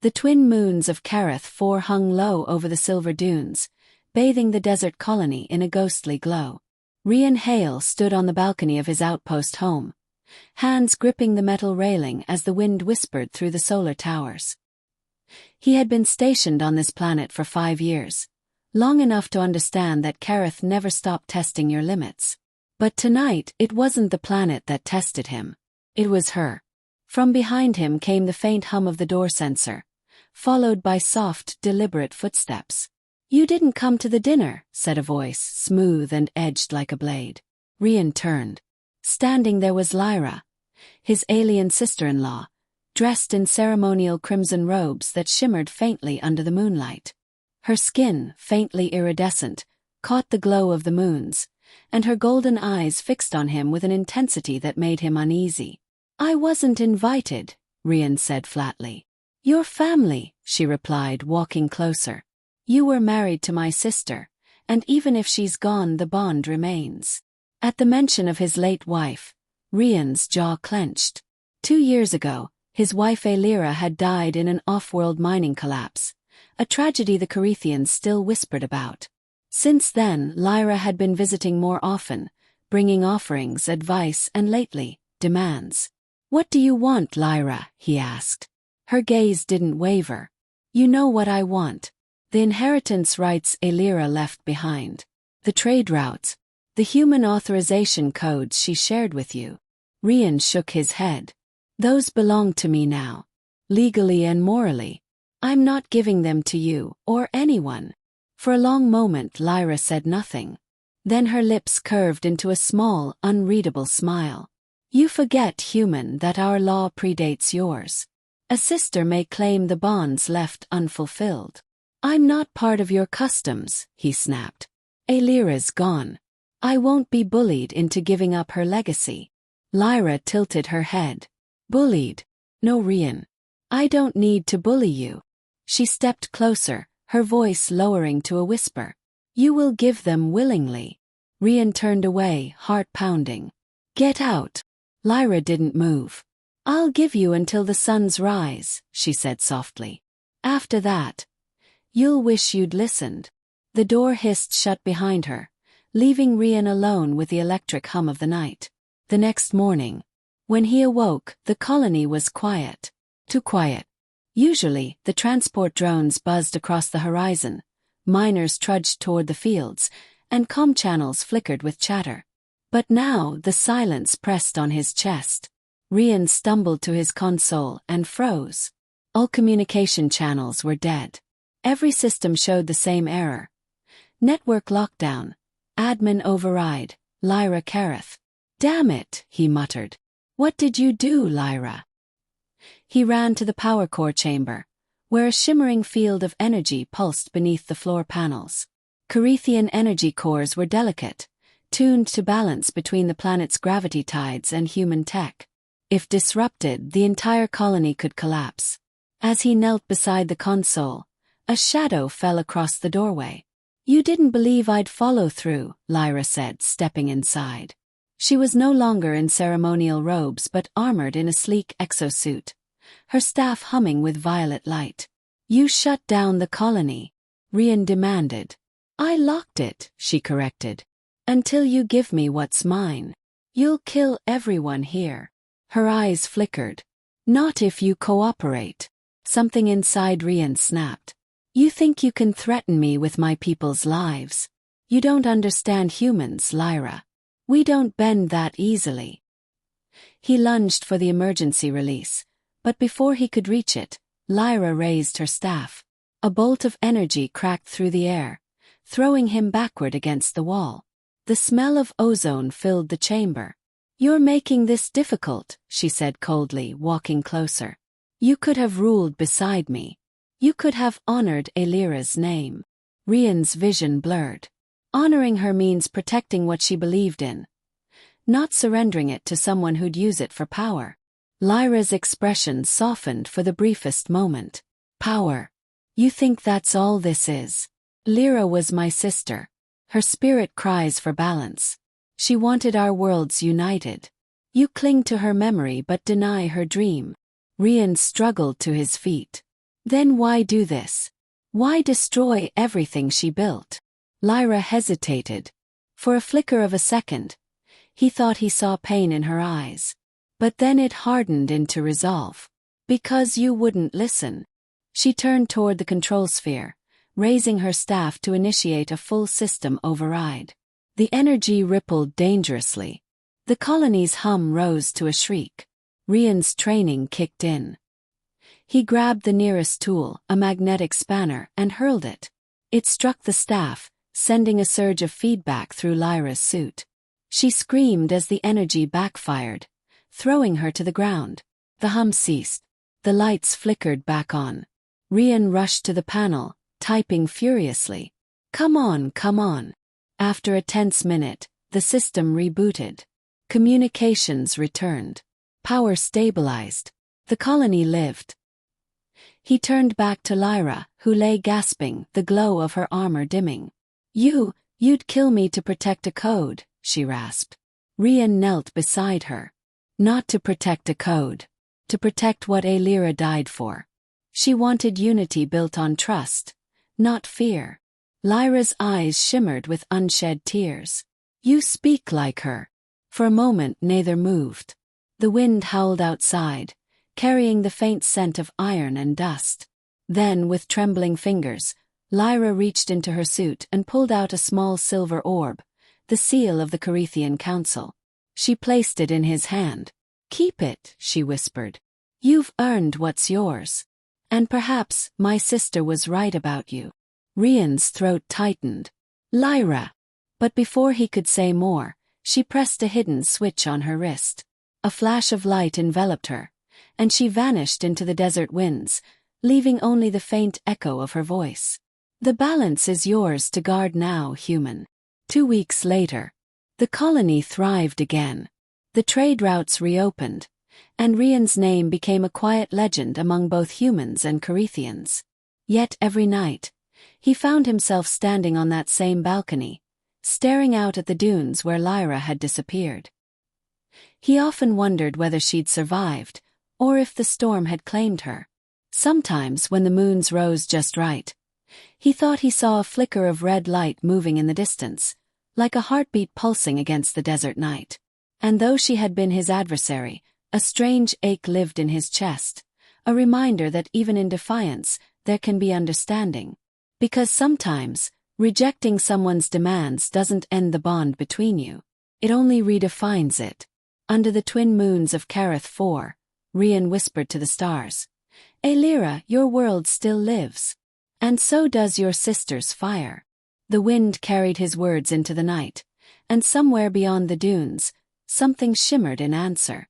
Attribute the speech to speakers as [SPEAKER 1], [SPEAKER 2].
[SPEAKER 1] The twin moons of Kareth 4 hung low over the silver dunes, bathing the desert colony in a ghostly glow. Rian Hale stood on the balcony of his outpost home, hands gripping the metal railing as the wind whispered through the solar towers. He had been stationed on this planet for 5 years, long enough to understand that Kareth never stopped testing your limits. But tonight it wasn't the planet that tested him. It was her. From behind him came the faint hum of the door sensor, followed by soft, deliberate footsteps. "You didn't come to the dinner," said a voice, smooth and edged like a blade. Rian turned. Standing there was Lyra, his alien sister-in-law, dressed in ceremonial crimson robes that shimmered faintly under the moonlight. Her skin, faintly iridescent, caught the glow of the moons, and her golden eyes fixed on him with an intensity that made him uneasy. "I wasn't invited," Rian said flatly. "Your family," she replied, walking closer. "You were married to my sister, and even if she's gone, the bond remains." At the mention of his late wife, Rian's jaw clenched. 2 years ago, his wife Aelira had died in an off-world mining collapse, a tragedy the Carethians still whispered about. Since then, Lyra had been visiting more often, bringing offerings, advice, and lately, demands. "What do you want, Lyra?" he asked. Her gaze didn't waver. "You know what I want. The inheritance rights Aelira left behind. The trade routes. The human authorization codes she shared with you." Rian shook his head. "Those belong to me now. Legally and morally. I'm not giving them to you, or anyone." For a long moment Lyra said nothing. Then her lips curved into a small, unreadable smile. "You forget, human, that our law predates yours. A sister may claim the bonds left unfulfilled." "I'm not part of your customs," he snapped. "Aelira's gone. I won't be bullied into giving up her legacy." Lyra tilted her head. "Bullied? No, Rian. I don't need to bully you." She stepped closer, her voice lowering to a whisper. "You will give them willingly." Rian turned away, heart pounding. "Get out." Lyra didn't move. "I'll give you until the sun's rise," she said softly. "After that, you'll wish you'd listened." The door hissed shut behind her, leaving Rian alone with the electric hum of the night. The next morning, when he awoke, the colony was quiet. Too quiet. Usually, the transport drones buzzed across the horizon, miners trudged toward the fields, and comm channels flickered with chatter. But now the silence pressed on his chest. Rian stumbled to his console and froze. All communication channels were dead. Every system showed the same error. "Network lockdown. Admin override. Lyra Kareth." "Damn it," he muttered. "What did you do, Lyra?" He ran to the power core chamber, where a shimmering field of energy pulsed beneath the floor panels. Carethian energy cores were delicate, tuned to balance between the planet's gravity tides and human tech. If disrupted, the entire colony could collapse. As he knelt beside the console, a shadow fell across the doorway. "You didn't believe I'd follow through," Lyra said, stepping inside. She was no longer in ceremonial robes but armored in a sleek exosuit, her staff humming with violet light. "You shut down the colony," Rian demanded. "I locked it," she corrected. "Until you give me what's mine. You'll kill everyone here." Her eyes flickered. "Not if you cooperate." Something inside Rian snapped. "You think you can threaten me with my people's lives? You don't understand humans, Lyra. We don't bend that easily." He lunged for the emergency release, but before he could reach it, Lyra raised her staff. A bolt of energy cracked through the air, throwing him backward against the wall. The smell of ozone filled the chamber. "You're making this difficult," she said coldly, walking closer. "You could have ruled beside me. You could have honored Aelira's name." Rian's vision blurred. Honoring her means protecting what she believed in, not surrendering it to someone who'd use it for power. Lyra's expression softened for the briefest moment. "Power. You think that's all this is?" "Lyra was my sister. Her spirit cries for balance. She wanted our worlds united. You cling to her memory but deny her dream." Rian struggled to his feet. Then why do this? Why destroy everything she built? Lyra hesitated. For a flicker of a second, he thought he saw pain in her eyes. But then it hardened into resolve. Because you wouldn't listen. She turned toward the control sphere, raising her staff to initiate a full system override. The energy rippled dangerously. The colony's hum rose to a shriek. Rian's training kicked in. He grabbed the nearest tool, a magnetic spanner, and hurled it. It struck the staff, sending a surge of feedback through Lyra's suit. She screamed as the energy backfired, throwing her to the ground. The hum ceased. The lights flickered back on. Rian rushed to the panel, typing furiously. Come on, come on. After a tense minute, the system rebooted. Communications returned. Power stabilized. The colony lived. He turned back to Lyra, who lay gasping, the glow of her armor dimming. You'd kill me to protect a code, she rasped. Rian knelt beside her. Not to protect a code. To protect what Aelira died for. She wanted unity built on trust, not fear. Lyra's eyes shimmered with unshed tears. You speak like her. For a moment neither moved. The wind howled outside, carrying the faint scent of iron and dust. Then, with trembling fingers, Lyra reached into her suit and pulled out a small silver orb, the seal of the Carethian Council. She placed it in his hand. Keep it, she whispered. You've earned what's yours. And perhaps my sister was right about you. Rian's throat tightened. Lyra! But before he could say more, she pressed a hidden switch on her wrist. A flash of light enveloped her, and she vanished into the desert winds, leaving only the faint echo of her voice. The balance is yours to guard now, human. 2 weeks later, the colony thrived again. The trade routes reopened, and Rian's name became a quiet legend among both humans and Carethians. Yet every night, he found himself standing on that same balcony, staring out at the dunes where Lyra had disappeared. He often wondered whether she'd survived, or if the storm had claimed her. Sometimes, when the moons rose just right, he thought he saw a flicker of red light moving in the distance, like a heartbeat pulsing against the desert night. And though she had been his adversary, a strange ache lived in his chest, a reminder that even in defiance, there can be understanding. Because sometimes, rejecting someone's demands doesn't end the bond between you. It only redefines it. Under the twin moons of Kareth 4, Rian whispered to the stars. Aelira, your world still lives. And so does your sister's fire. The wind carried his words into the night, and somewhere beyond the dunes, something shimmered in answer.